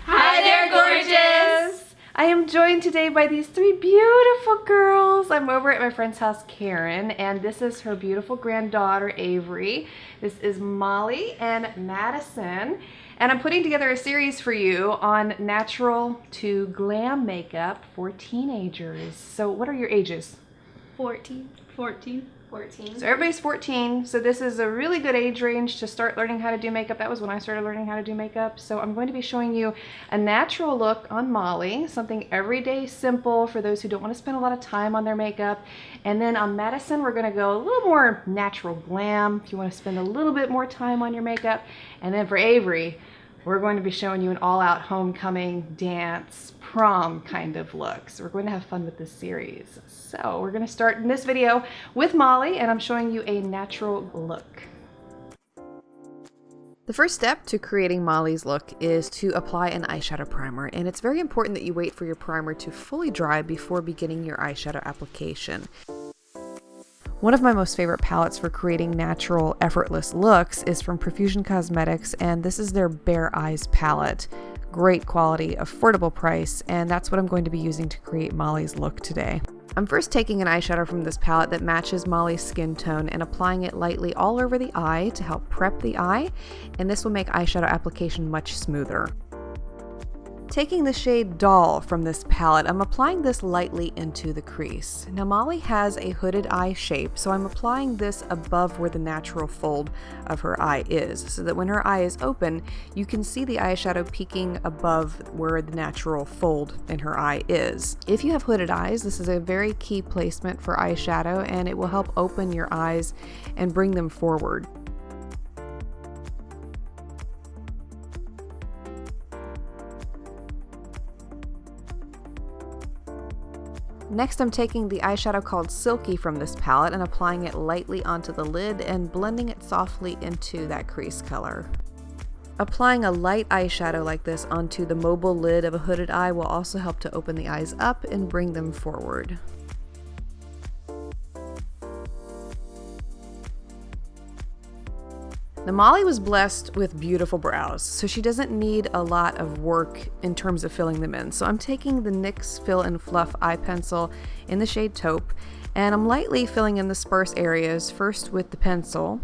Hi there, gorgeous! I am joined today by these three beautiful girls. I'm over at my friend's house, Karen, and this is her beautiful granddaughter, Avery. This is Molly and Madison. And I'm putting together a series for you on natural to glam makeup for teenagers. So what are your ages? 14. So everybody's 14, so this is a really good age range to start learning how to do makeup. That was when I started learning how to do makeup. So I'm going to be showing you a natural look on Molly, something everyday simple for those who don't want to spend a lot of time on their makeup. And then on Madison, we're going to go a little more natural glam if you want to spend a little bit more time on your makeup. And then for Avery, we're going to be showing you an all-out homecoming, dance, prom kind of look. So we're going to have fun with this series. So we're going to start in this video with Molly, and I'm showing you a natural look. The first step to creating Molly's look is to apply an eyeshadow primer, and it's very important that you wait for your primer to fully dry before beginning your eyeshadow application. One of my most favorite palettes for creating natural, effortless looks is from Profusion Cosmetics, and this is their Bare Eyes palette. Great quality, affordable price, and that's what I'm going to be using to create Molly's look today. I'm first taking an eyeshadow from this palette that matches Molly's skin tone and applying it lightly all over the eye to help prep the eye, and this will make eyeshadow application much smoother. Taking the shade Doll from this palette, I'm applying this lightly into the crease. Now Molly has a hooded eye shape, so I'm applying this above where the natural fold of her eye is, so that when her eye is open, you can see the eyeshadow peeking above where the natural fold in her eye is. If you have hooded eyes, this is a very key placement for eyeshadow, and it will help open your eyes and bring them forward. Next, I'm taking the eyeshadow called Silky from this palette and applying it lightly onto the lid and blending it softly into that crease color. Applying a light eyeshadow like this onto the mobile lid of a hooded eye will also help to open the eyes up and bring them forward. Now Molly was blessed with beautiful brows, so she doesn't need a lot of work in terms of filling them in. So I'm taking the NYX Fill and Fluff eye pencil in the shade Taupe, and I'm lightly filling in the sparse areas, first with the pencil,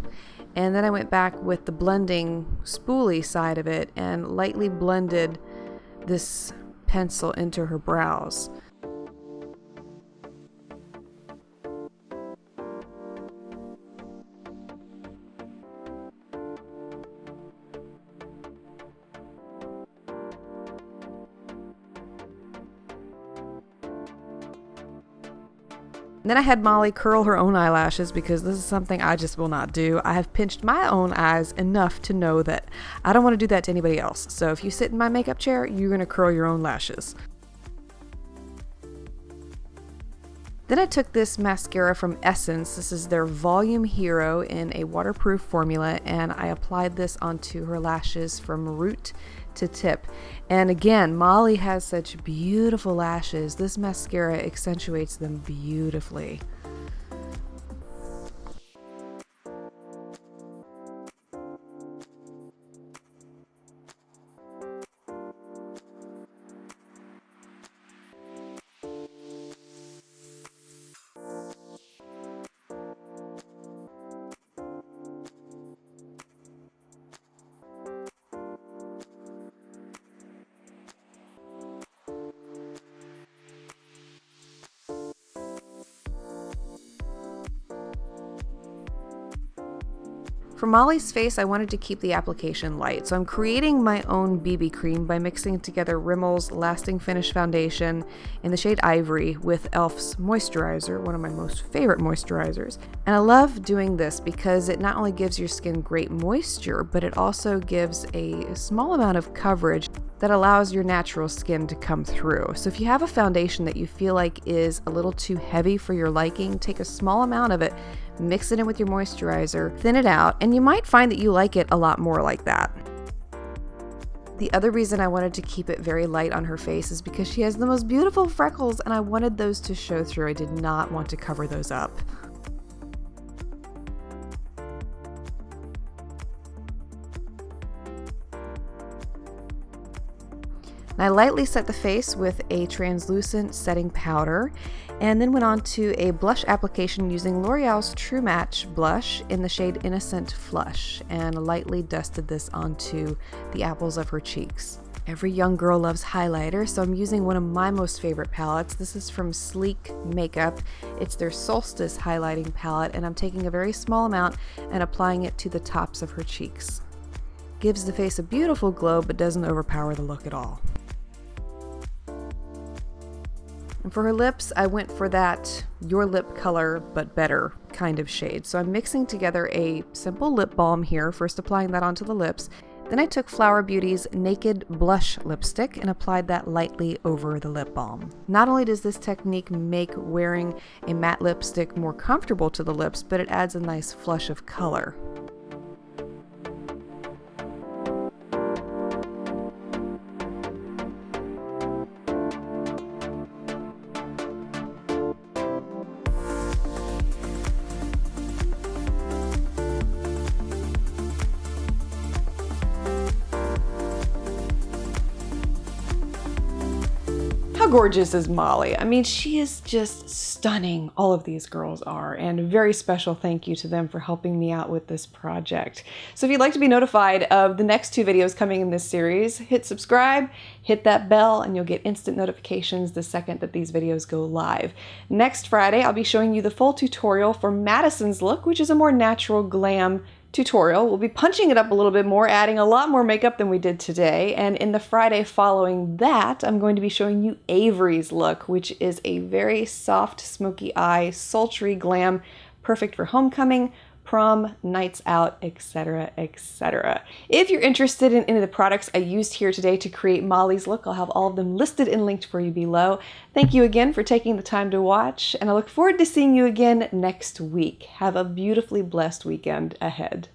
and then I went back with the blending spoolie side of it and lightly blended this pencil into her brows. Then I had Molly curl her own eyelashes because this is something I just will not do. I have pinched my own eyes enough to know that I don't want to do that to anybody else. So if you sit in my makeup chair, you're going to curl your own lashes. Then I took this mascara from Essence. This is their Volume Hero in a waterproof formula, and I applied this onto her lashes from root to tip. And again, Molly has such beautiful lashes. This mascara accentuates them beautifully. For Molly's face, I wanted to keep the application light, so I'm creating my own BB cream by mixing together Rimmel's Lasting Finish Foundation in the shade Ivory with e.l.f.'s Moisturizer, one of my most favorite moisturizers. And I love doing this because it not only gives your skin great moisture, but it also gives a small amount of coverage that allows your natural skin to come through. So if you have a foundation that you feel like is a little too heavy for your liking, take a small amount of it, mix it in with your moisturizer, thin it out, and you might find that you like it a lot more like that. The other reason I wanted to keep it very light on her face is because she has the most beautiful freckles and I wanted those to show through. I did not want to cover those up. And I lightly set the face with a translucent setting powder, and then went on to a blush application using L'Oreal's True Match blush in the shade Innocent Flush, and lightly dusted this onto the apples of her cheeks. Every young girl loves highlighter, so I'm using one of my most favorite palettes. This is from Sleek Makeup. It's their Solstice highlighting palette, and I'm taking a very small amount and applying it to the tops of her cheeks. Gives the face a beautiful glow, but doesn't overpower the look at all. And for her lips, I went for that your lip color but better kind of shade. So I'm mixing together a simple lip balm here, first applying that onto the lips. Then I took Flower Beauty's Naked Blush Lipstick and applied that lightly over the lip balm. Not only does this technique make wearing a matte lipstick more comfortable to the lips, but it adds a nice flush of color. How gorgeous is Molly? I mean, she is just stunning. All of these girls are, and a very special thank you to them for helping me out with this project. So if you'd like to be notified of the next 2 videos coming in this series, hit subscribe, hit that bell, and you'll get instant notifications the second that these videos go live. Next Friday, I'll be showing you the full tutorial for Madison's look, which is a more natural glam tutorial. We'll be punching it up a little bit more, adding a lot more makeup than we did today. And in the Friday following that, I'm going to be showing you Avery's look, which is a very soft, smoky eye, sultry glam, perfect for homecoming, prom, nights out, etc., etc. If you're interested in any of the products I used here today to create Molly's look, I'll have all of them listed and linked for you below. Thank you again for taking the time to watch, and I look forward to seeing you again next week. Have a beautifully blessed weekend ahead.